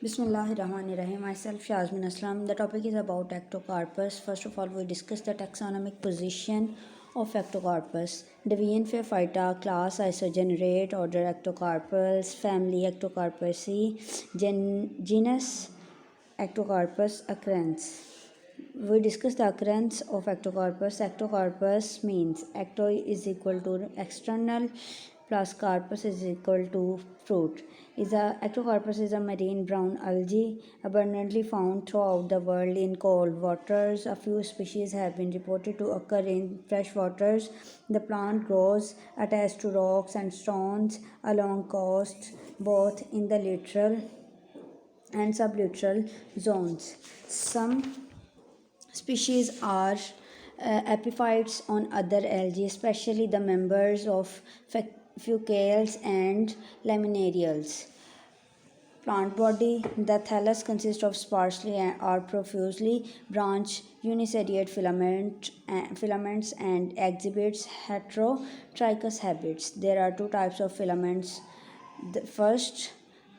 Bismillahirrahmanirrahim. Myself Shazmin Aslam. The topic is about ectocarpus. First of all, we discuss the taxonomic position of ectocarpus. Division Phaeophyta, class Isogenerate, order Ectocarpus, family Ectocarpaceae, genus Ectocarpus occurrence. We discuss the occurrence of ectocarpus. Ectocarpus means ecto is equal to external plus carpus is equal to fruit. Ectocarpus is a marine brown algae abundantly found throughout the world in cold waters. A few species have been reported to occur in fresh waters. The plant grows attached to rocks and stones along coasts, both in the littoral and sublittoral zones. Some species are epiphytes on other algae, especially the members of fucales and laminarials. Plant body. The thallus consists of sparsely or profusely branched uniseriate filaments and exhibits heterotrichous habits. There are two types of filaments. The first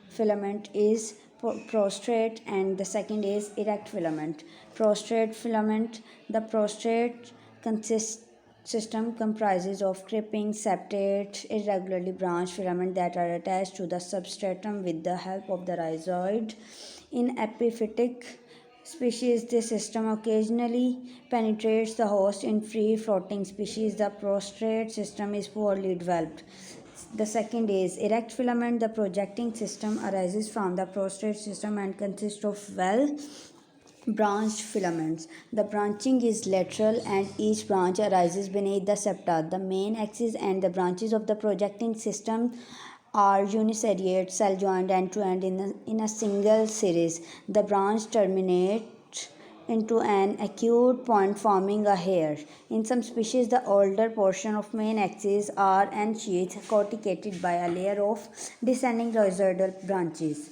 filament is prostrate and the second is erect filament. Prostrate filament. The prostrate system comprises of creeping, septate, irregularly branched filaments that are attached to the substratum with the help of the rhizoid. In epiphytic species, this system occasionally penetrates the host. In free floating species, the prostrate system is poorly developed. The second is erect filament. The projecting system arises from the prostrate system and consists of branched filaments. The branching is lateral and each branch arises beneath the septa. The main axis and the branches of the projecting system are uniseriate, cell joined end to end in a single series. The branch terminate into an acute point forming a hair. In some species, the older portion of main axis are unsheathed, corticated by a layer of descending rhizoidal branches.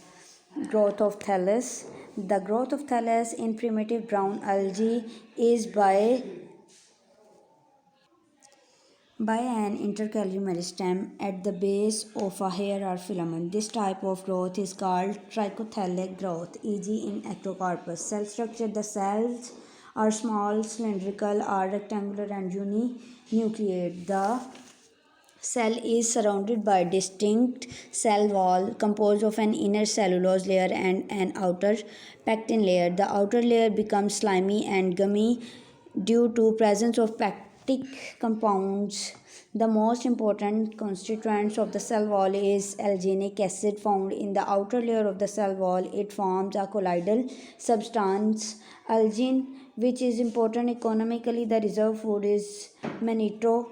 Growth of thallus. The growth of thallus in primitive brown algae is by an intercalary meristem at the base of a hair or filament. This type of growth is called trichothallic growth, e.g. in ectocarpus. Cell structure. The cells are small, cylindrical or rectangular and uninucleate. The cell is surrounded by a distinct cell wall composed of an inner cellulose layer and an outer pectin layer. The outer layer becomes slimy and gummy due to presence of pectic compounds. The most important constituents of the cell wall is alginic acid found in the outer layer of the cell wall. It forms a colloidal substance, algin, which is important economically. The reserve food is Manito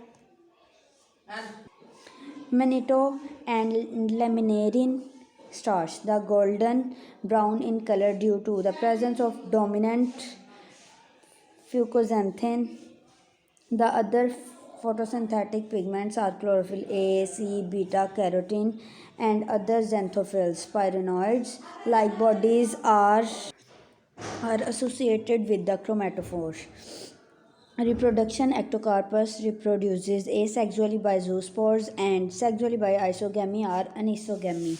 and laminarin starch. The golden brown in color due to the presence of dominant fucoxanthin. The other photosynthetic pigments are chlorophyll A, C, beta carotene, and other xanthophylls. Pyrenoids like bodies are associated with the chromatophore. Reproduction. Ectocarpus reproduces asexually by zoospores and sexually by isogamy or anisogamy.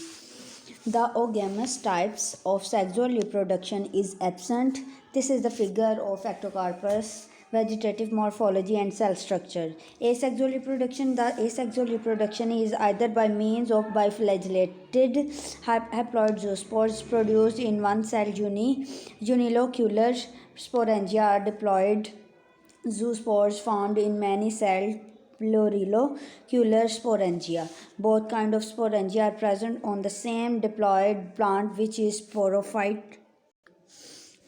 The oogamous types of sexual reproduction is absent. This is the figure of ectocarpus vegetative morphology and cell structure. Asexual reproduction. The asexual reproduction is either by means of biflagellated haploid zoospores produced in one cell unilocular sporangia or diploid zoospores found in many celled plurilocular sporangia. Both kinds of sporangia are present on the same diploid plant, which is sporophyte.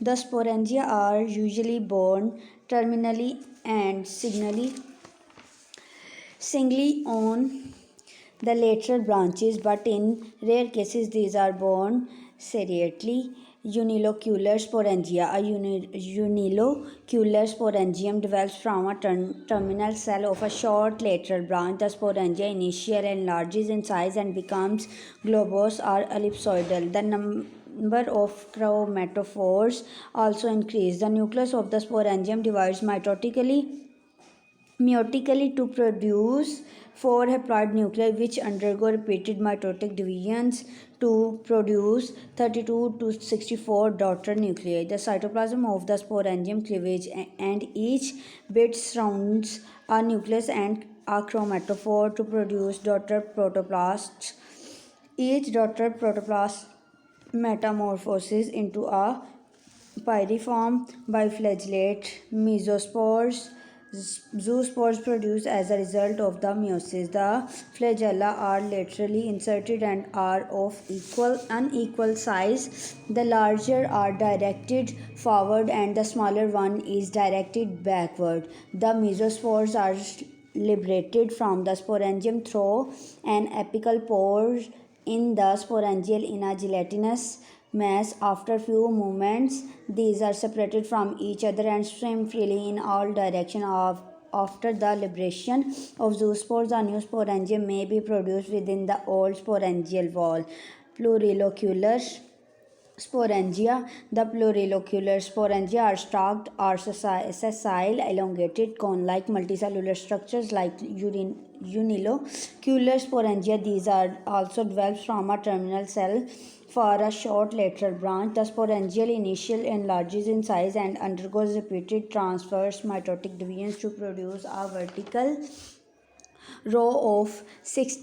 The sporangia are usually borne terminally and singly on the lateral branches, but in rare cases these are borne seriately. Unilocular sporangia. A unilocular sporangium develops from a terminal cell of a short lateral branch. The sporangia initially enlarges in size and becomes globose or ellipsoidal. The number of chromatophores also increase. The nucleus of the sporangium divides meiotically to produce four haploid nuclei which undergo repeated mitotic divisions to produce 32 to 64 daughter nuclei. The cytoplasm of the sporangium cleavage and each bit surrounds a nucleus and a chromatophore to produce daughter protoplasts. Each daughter protoplast metamorphoses into a pyriform biflagellate mesospores. Zoospores produced as a result of the meiosis. The flagella are laterally inserted and are of unequal size. The larger are directed forward and the smaller one is directed backward. The mesospores are liberated from the sporangium through an apical pore in the sporangial in a gelatinous mass. After few movements, these are separated from each other and swim freely in all directions. After the liberation of zoospores, a new sporangium may be produced within the old sporangial wall. Plurilocular sporangia. The plurilocular sporangia are stalked or sessile, elongated, cone-like multicellular structures like unilocular sporangia. These are also developed from a terminal cell for a short lateral branch. The sporangial initial enlarges in size and undergoes repeated transverse mitotic divisions to produce a vertical row of 6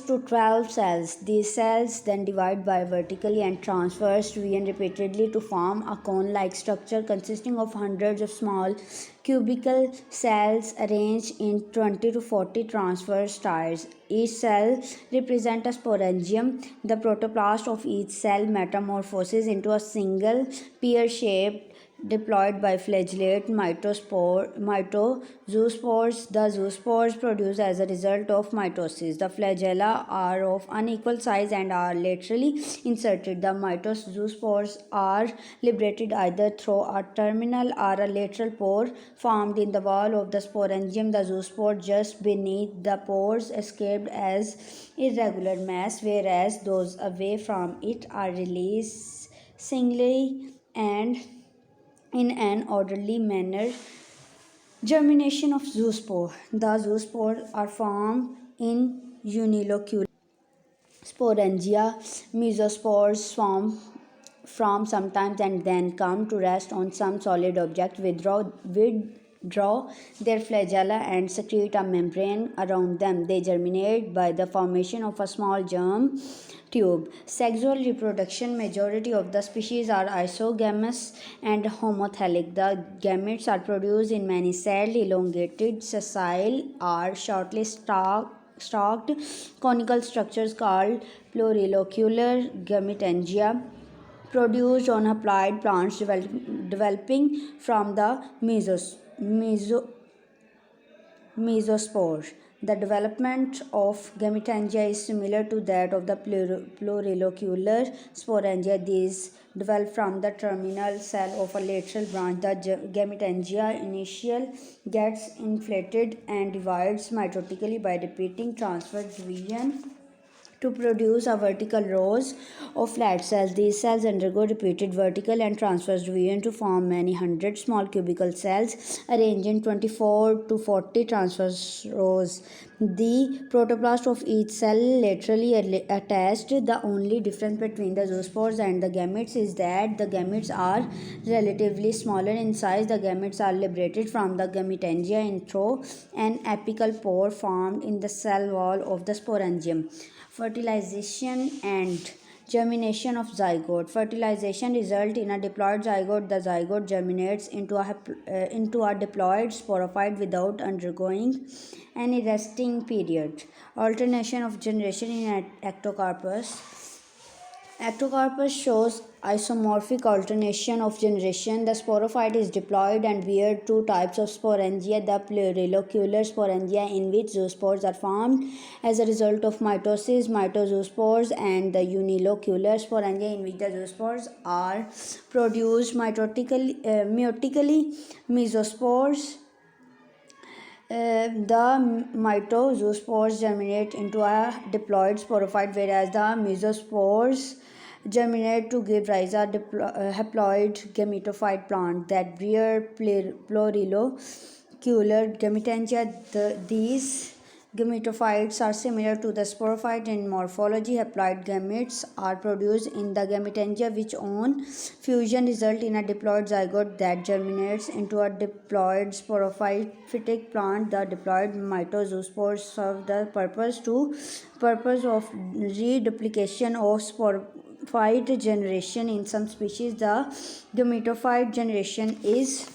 to 12 cells. These cells then divide by vertically and transverse division repeatedly to form a cone-like structure consisting of hundreds of small cubical cells arranged in 20 to 40 transverse tiers. Each cell represents a sporangium. The protoplast of each cell metamorphoses into a single pear-shaped diploid biflagellate mytozoospores. The zoospores produced as a result of mitosis. The flagella are of unequal size and are laterally inserted. The mytozoospores are liberated either through a terminal or a lateral pore formed in the wall of the sporangium. The zoospore just beneath the pores escaped as irregular mass, whereas those away from it are released singly and in an orderly manner. Germination of zoospore. The zoospores are formed in unilocular sporangia. Mesospores form from sometimes and then come to rest on some solid object, withdraw their flagella and secrete a membrane around them. They germinate by the formation of a small germ tube. Sexual reproduction. Majority of the species are isogamous and homothallic. The gametes are produced in many celled, elongated, sessile or shortly stalked conical structures called plurilocular gametangia, produced on haploid plants developing from the mesospore. The development of gametangia is similar to that of the plurilocular sporangia. These develop from the terminal cell of a lateral branch. The gametangia initial gets inflated and divides mitotically by repeating transverse division to produce a vertical rows of flat cells. These cells undergo repeated vertical and transverse division to form many hundred small cubical cells arranged in 24 to 40 transverse rows. The protoplast of each cell laterally attached. The only difference between the zoospores and the gametes is that the gametes are relatively smaller in size. The gametes are liberated from the gametangia through an apical pore formed in the cell wall of the sporangium. Fertilization and germination of zygote. Fertilization results in a diploid zygote. The zygote germinates into a diploid sporophyte without undergoing any resting period. Alternation of generation in Ectocarpus. Ectocarpus shows isomorphic alternation of generation. The sporophyte is diploid and bears two types of sporangia: the plurilocular sporangia, in which zoospores are formed as a result of mitosis, mytozoospores, and the unilocular sporangia, in which the zoospores are produced meiotically. Mesospores. The mytozoospores germinate into a diploid sporophyte, whereas the mesospores germinate to give rise to a haploid gametophyte plant that bear plurilocular gametangia. These Gametophytes are similar to the sporophyte in morphology. Haploid gametes are produced in the gametangia, which on fusion result in a diploid zygote that germinates into a diploid sporophytic plant. The diploid mytozoospores serve the purpose of reduplication of sporophyte generation. In some species, the gametophyte generation is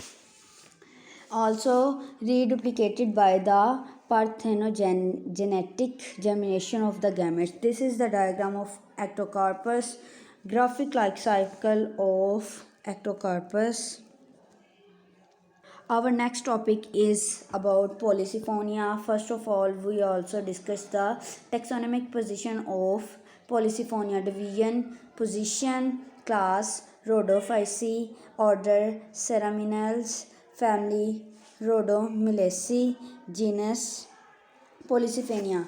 also reduplicated by the parthenogenetic germination of the gametes. This is the diagram of ectocarpus, graphic life cycle of ectocarpus. Our next topic is about Polycyphonia. First of all, we also discuss the taxonomic position of Polycyphonia: division, position, class Rhodophyceae, order Ceraminales, family Rhodomylaceae, genus Polycyphenia.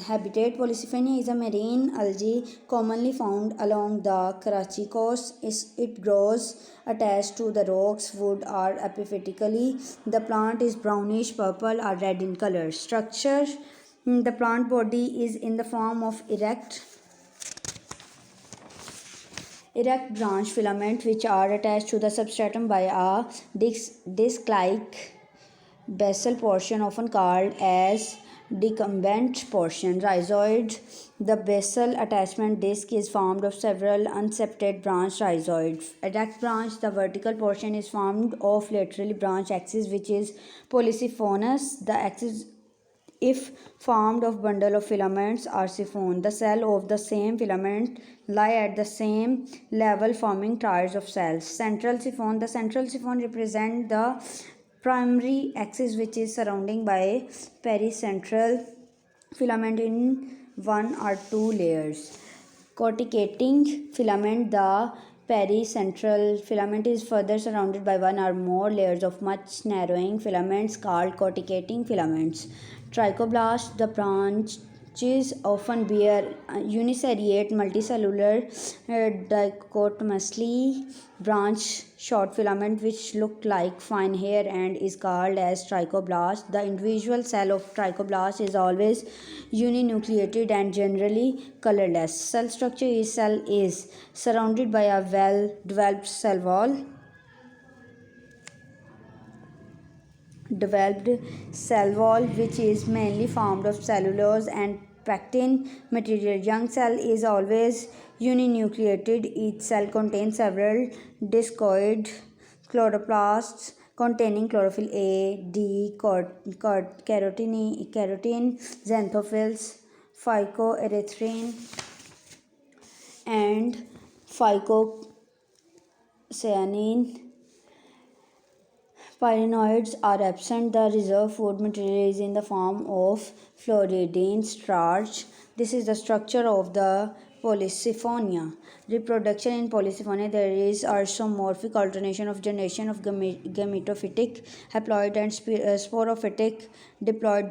Habitat: Polycyphenia is a marine algae commonly found along the Karachi coast. It grows attached to the rocks, wood, or epiphytically. The plant is brownish purple or red in color. Structure: the plant body is in the form of erect branch filaments which are attached to the substratum by a disc-like basal portion, often called as decumbent portion. Rhizoid: the basal attachment disc is formed of several unseparated branched rhizoids. Erect branch: the vertical portion is formed of laterally branched axis which is polycyphonous. The axis, if formed of bundle of filaments, are siphon. The cell of the same filament lie at the same level forming tiers of cells. Central siphon: the central siphon represent the primary axis which is surrounding by pericentral filament in one or two layers. Corticating filament: the pericentral filament is further surrounded by one or more layers of much narrowing filaments called corticating filaments. Trichoblast: the branches often bear uniseriate multicellular dichotomously branched short filament which look like fine hair and is called as trichoblast. The individual cell of trichoblast is always uninucleated and generally colorless. Cell structure: each cell is surrounded by a well-developed cell wall. Which is mainly formed of cellulose and pectin material. Young cell is always uninucleated. Each cell contains several discoid chloroplasts containing chlorophyll A, D, carotene, xanthophylls, phycoerythrin, and phycocyanin. Pyrenoids are absent. The reserve food material is in the form of fluoridine starch. This is the structure of the Polycyphonia. Reproduction: in Polycyphonia, there is isomorphic alternation of generation of gametophytic, haploid, and sporophytic diploid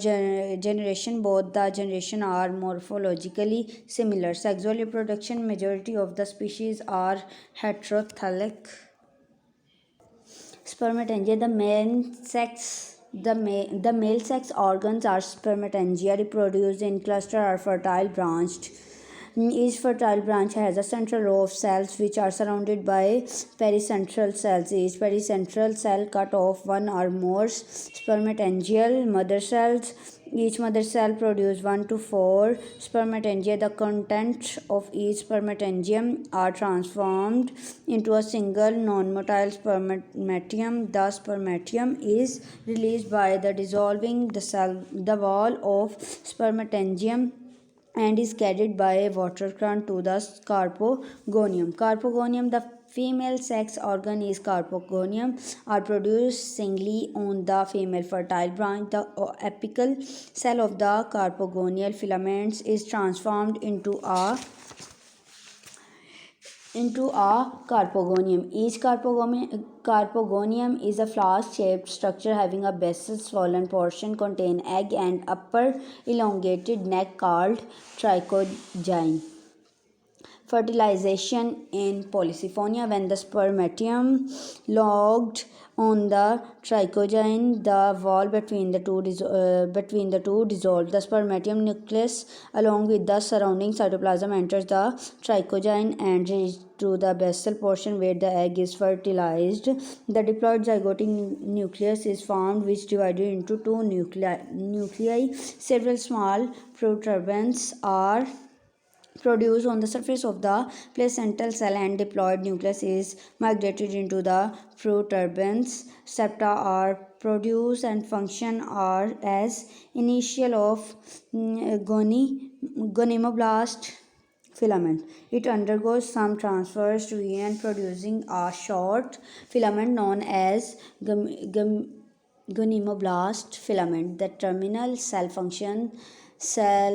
generation. Both the generation are morphologically similar. Sexual reproduction: majority of the species are heterothallic. Spermatangia: the male sex organs are spermatangia, reproduced in cluster or fertile branched. Each fertile branch has a central row of cells which are surrounded by pericentral cells. Each pericentral cell cut off one or more spermatangial mother cells. Each mother cell produces 1 to 4 spermatangia. The contents of each spermatangium are transformed into a single non-motile spermatium. The spermatium is released by the dissolving the wall of spermatangium and is carried by a water current to the carpogonium. The female sex organ is carpogonium, are produced singly on the female fertile branch. The apical cell of the carpogonial filaments is transformed into a carpogonium. Each carpogonium is a flask-shaped structure having a basal swollen portion, contain egg, and upper elongated neck called trichogyne. Fertilization in Polyphonia. When the spermatium lodged on the trichogyne, the wall between the two dissolved. The spermatium nucleus, along with the surrounding cytoplasm, enters the trichogyne and reaches to the basal portion where the egg is fertilized. The diploid zygotic nucleus is formed, which divided into two nuclei. Several small protuberans are produced on the surface of the placental cell, and diploid nucleus is migrated into the protuberans. Septa are produced and function are as initial of gonimoblast filament. It undergoes some transfers to end, producing a short filament known as gonimoblast filament. The terminal cell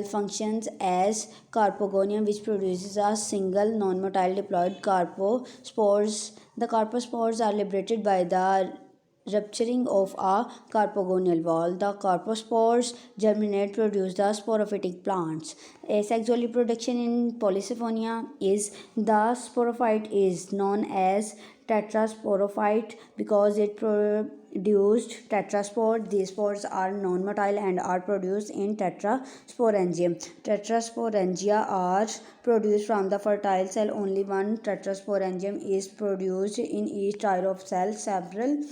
functions as carpogonium, which produces a single non-motile diploid carpospores. The carpospores are liberated by the rupturing of a carpogonial wall. The carpospores germinate, produce the sporophytic plants. Sexual reproduction in Polyphonia is the sporophyte is known as tetrasporophyte because it produced tetraspore. These spores are non-motile and are produced in tetrasporangium. Tetrasporangia are produced from the fertile cell. Only one tetrasporangium is produced in each tier of cell. Several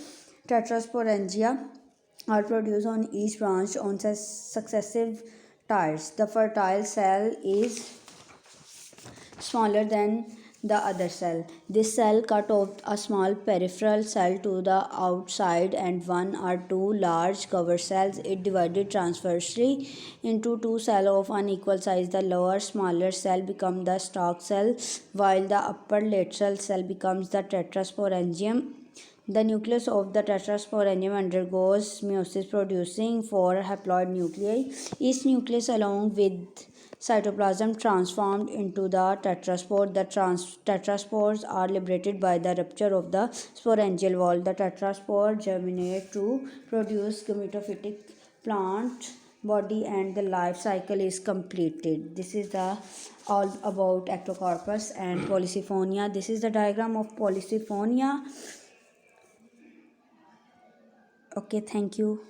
tetrasporangia are produced on each branch on successive tiers. The fertile cell is smaller than the other cell. This cell cut off a small peripheral cell to the outside and one or two large cover cells. It divided transversely into two cells of unequal size. The lower smaller cell becomes the stalk cell, while the upper lateral cell becomes the tetrasporangium. The nucleus of the tetrasporangium undergoes meiosis, producing four haploid nuclei. Each nucleus, along with cytoplasm, transformed into the tetraspore. The tetraspores are liberated by the rupture of the sporangial wall. The tetraspore germinate to produce gametophytic plant body, and the life cycle is completed. This is the all about ectocarpus and Polyphonia. This is the diagram of Polyphonia. Okay, thank you.